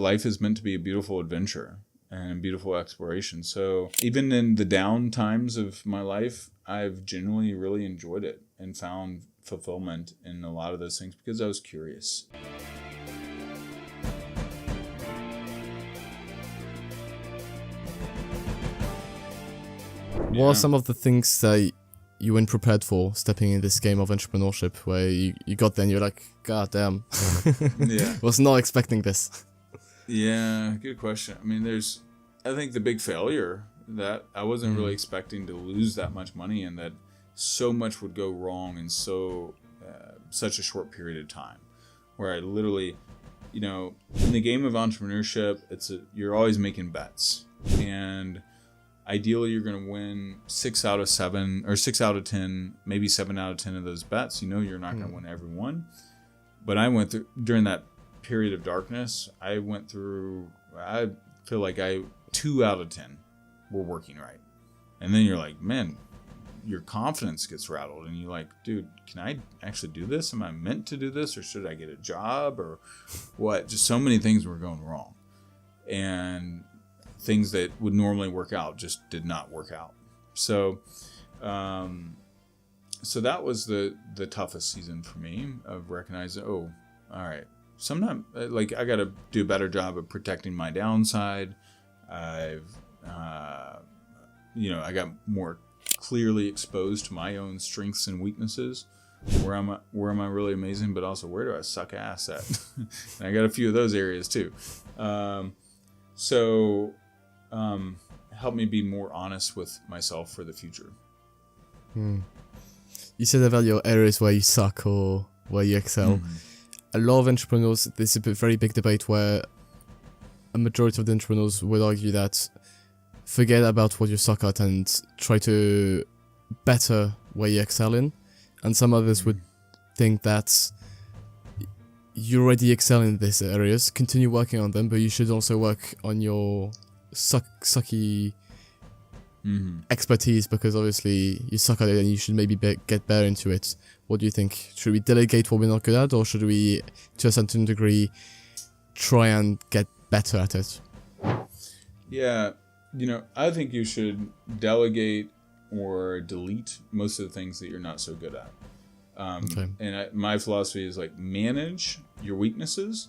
Life is meant to be a beautiful adventure and beautiful exploration. So even in the down times of my life, I've genuinely really enjoyed it and found fulfillment in a lot of those things because I was curious. What are some of the things that you weren't prepared for stepping in this game of entrepreneurship, where you got there and you're like, God damn, Yeah. was not expecting this? Yeah, good question. I mean, I think the big failure that I wasn't really expecting to lose that much money and that so much would go wrong in such a short period of time, where I literally, in the game of entrepreneurship, you're always making bets, and ideally you're going to win 6 out of 7 or 6 out of 10, maybe 7 out of 10 of those bets. You're not going to win every one. But I went through, during that period of darkness, I feel like 2 out of 10 were working right. And then you're like, man, your confidence gets rattled and you're like, dude, can I actually do this? Am I meant to do this, or should I get a job, or what? Just so many things were going wrong, and things that would normally work out just did not work out. So that was the toughest season for me, of recognizing, all right, sometimes I got to do a better job of protecting my downside. I got more clearly exposed to my own strengths and weaknesses. Where am I really amazing, but also where do I suck ass at? And I got a few of those areas too. Help me be more honest with myself for the future. You said about your areas where you suck or where you excel. A lot of entrepreneurs, there's a very big debate where a majority of the entrepreneurs would argue that forget about what you suck at and try to better where you excel in. And some others would think that you already excel in these areas, continue working on them, but you should also work on your sucky expertise, because obviously you suck at it and you should maybe get better into it. What do you think? Should we delegate what we're not good at, or should we, to a certain degree, try and get better at it? Yeah, I think you should delegate or delete most of the things that you're not so good at. And my philosophy is manage your weaknesses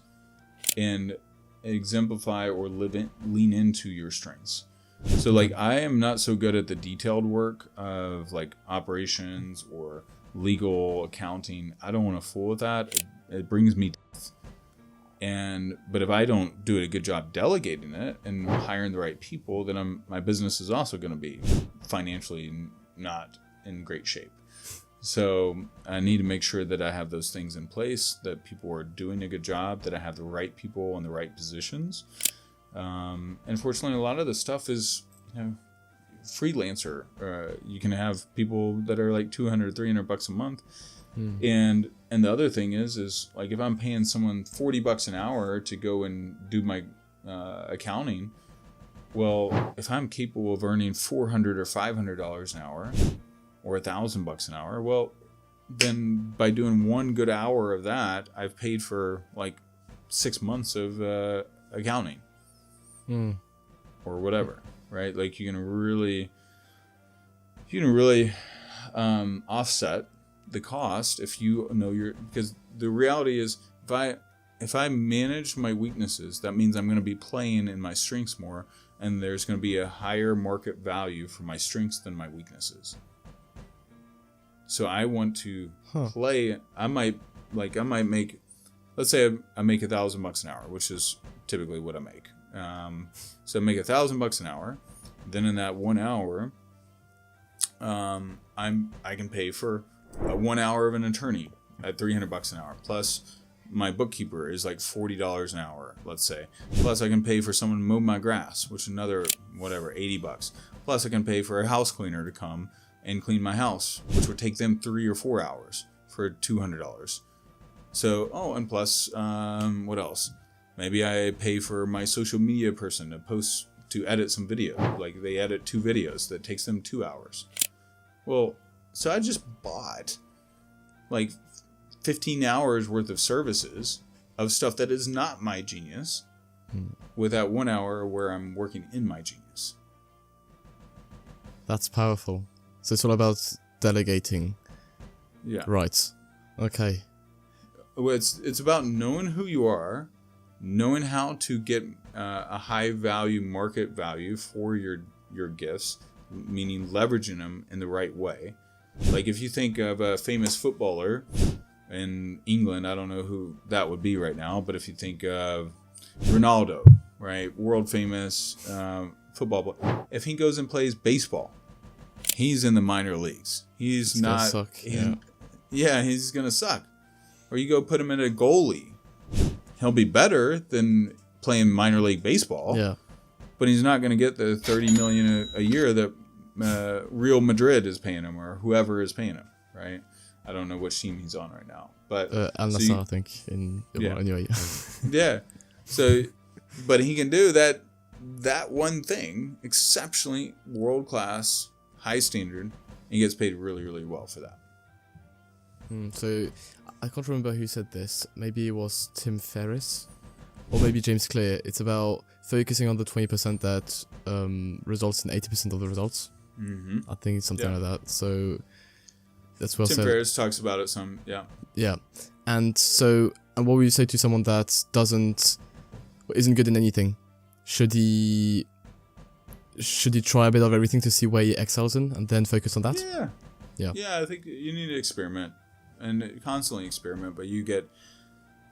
and exemplify or lean into your strengths. So I am not so good at the detailed work of operations or legal accounting. I don't want to fool with that. It brings me death. But if I don't do a good job delegating it and hiring the right people, then my business is also going to be financially not in great shape. So I need to make sure that I have those things in place, that people are doing a good job, that I have the right people in the right positions. And fortunately, a lot of the stuff is, freelancer. You can have people that are $200, $300 a month. And the other thing is if I'm paying someone $40 an hour to go and do my accounting, well, if I'm capable of earning $400 or $500 an hour or $1,000 an hour, well, then by doing one good hour of that, I've paid for 6 months of accounting or whatever, right? You can really offset the cost if you know because the reality is if I manage my weaknesses, that means I'm going to be playing in my strengths more, and there's going to be a higher market value for my strengths than my weaknesses. So I want to play. I might make, let's say I make $1,000 an hour, which is typically what I make. So I make $1,000 an hour. Then in that 1 hour, I can pay for 1 hour of an attorney at $300 an hour. Plus my bookkeeper is $40 an hour, let's say. Plus I can pay for someone to mow my grass, which is another $80. Plus I can pay for a house cleaner to come and clean my house, which would take them 3 or 4 hours for $200. So, and plus, what else? Maybe I pay for my social media person to edit some video. They edit 2 videos that takes them 2 hours. Well, so I just bought 15 hours worth of services of stuff that is not my genius with that 1 hour where I'm working in my genius. That's powerful. So it's all about delegating. Yeah. Right. Okay. It's about knowing who you are, knowing how to get a high value market value for your gifts, meaning leveraging them in the right way. Like if you think of a famous footballer in England, I don't know who that would be right now, but if you think of Ronaldo, right, world famous football player, if he goes and plays baseball, he's in the minor leagues. He's not. Suck. He's gonna suck. Or you go put him in a goalie, he'll be better than playing minor league baseball. Yeah. But he's not going to get the $30 million a year that Real Madrid is paying him, or whoever is paying him, right? I don't know which team he's on right now, but Al Nassr, I think. Anyway. Yeah. So, but he can do that one thing exceptionally world class, high standard, and he gets paid really, really well for that. So I can't remember who said this. Maybe it was Tim Ferriss, or maybe James Clear. It's about focusing on the 20% that results in 80% of the results. Mm-hmm. I think it's something like that. So that's well said. Tim Ferriss talks about it some, yeah. Yeah. And what would you say to someone that isn't good in anything? Should he try a bit of everything to see where he excels in and then focus on that? Yeah, I think you need to experiment and constantly experiment, but you get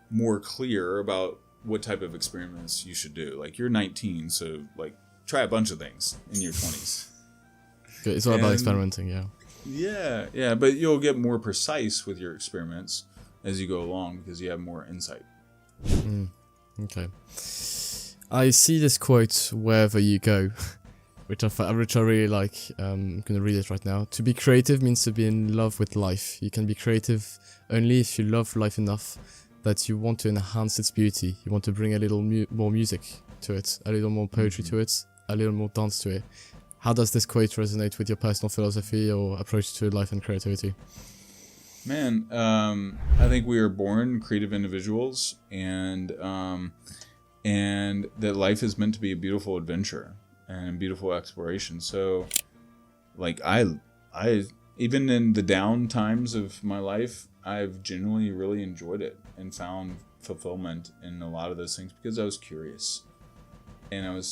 more clear about what type of experiments you should do. Like you're 19, so like try a bunch of things in your 20s. Good. It's all about experimenting, Yeah, but you'll get more precise with your experiments as you go along because you have more insight. Okay. I see this quote wherever you go, which I really like. I'm going to read it right now. To be creative means to be in love with life. You can be creative only if you love life enough that you want to enhance its beauty. You want to bring a little more music to it, a little more poetry to it, a little more dance to it. How does this quote resonate with your personal philosophy or approach to life and creativity? Man, I think we are born creative individuals, and that life is meant to be a beautiful adventure and a beautiful exploration. So, like I even in the down times of my life, I've genuinely really enjoyed it and found fulfillment in a lot of those things because I was curious, and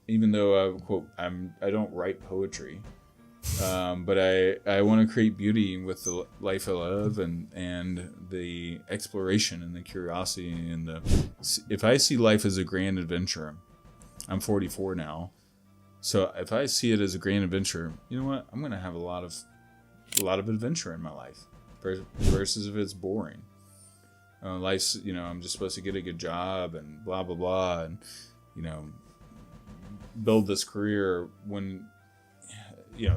even though I don't write poetry, but I want to create beauty with the life I love and the exploration and the curiosity and if I see life as a grand adventure, I'm 44 now, so if I see it as a grand adventure, you know what, I'm gonna have a lot of adventure in my life versus if it's boring. Life's, I'm just supposed to get a good job and blah blah blah and build this career when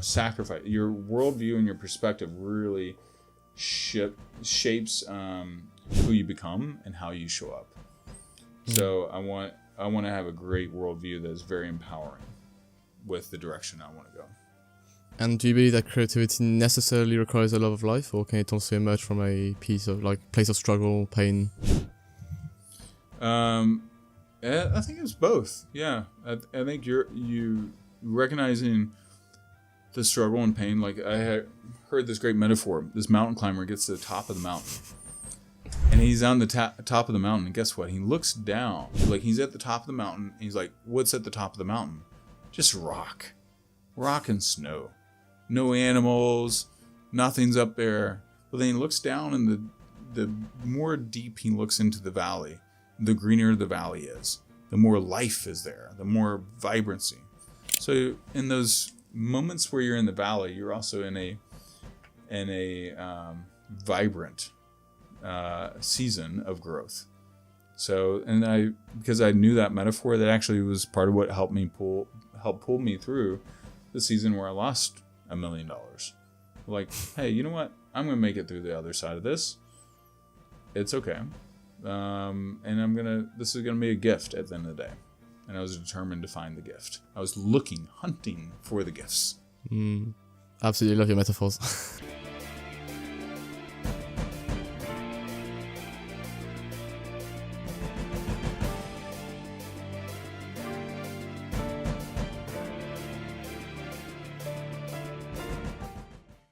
sacrifice your worldview and your perspective really shapes who you become and how you show up. So I want to have a great worldview that is very empowering with the direction I want to go. And do you believe that creativity necessarily requires a love of life, or can it also emerge from a place of struggle, pain? I think it's both. Yeah, I think you recognizing the struggle and pain. Like I had heard this great metaphor. This mountain climber gets to the top of the mountain, and he's on the top of the mountain. And guess what? He looks down. Like he's at the top of the mountain. And he's like, "What's at the top of the mountain? Just rock and snow. No animals. Nothing's up there." But then he looks down, and the more deep he looks into the valley, the greener the valley is, the more life is there, the more vibrancy. So in those moments where you're in the valley, you're also in a vibrant season of growth. So, because I knew that metaphor, that actually was part of what helped pull me through the season where I lost $1 million. Like, hey, you know what? I'm gonna make it through the other side of this. It's okay. And this is gonna be a gift at the end of the day. And I was determined to find the gift. I was hunting for the gifts. Absolutely love your metaphors.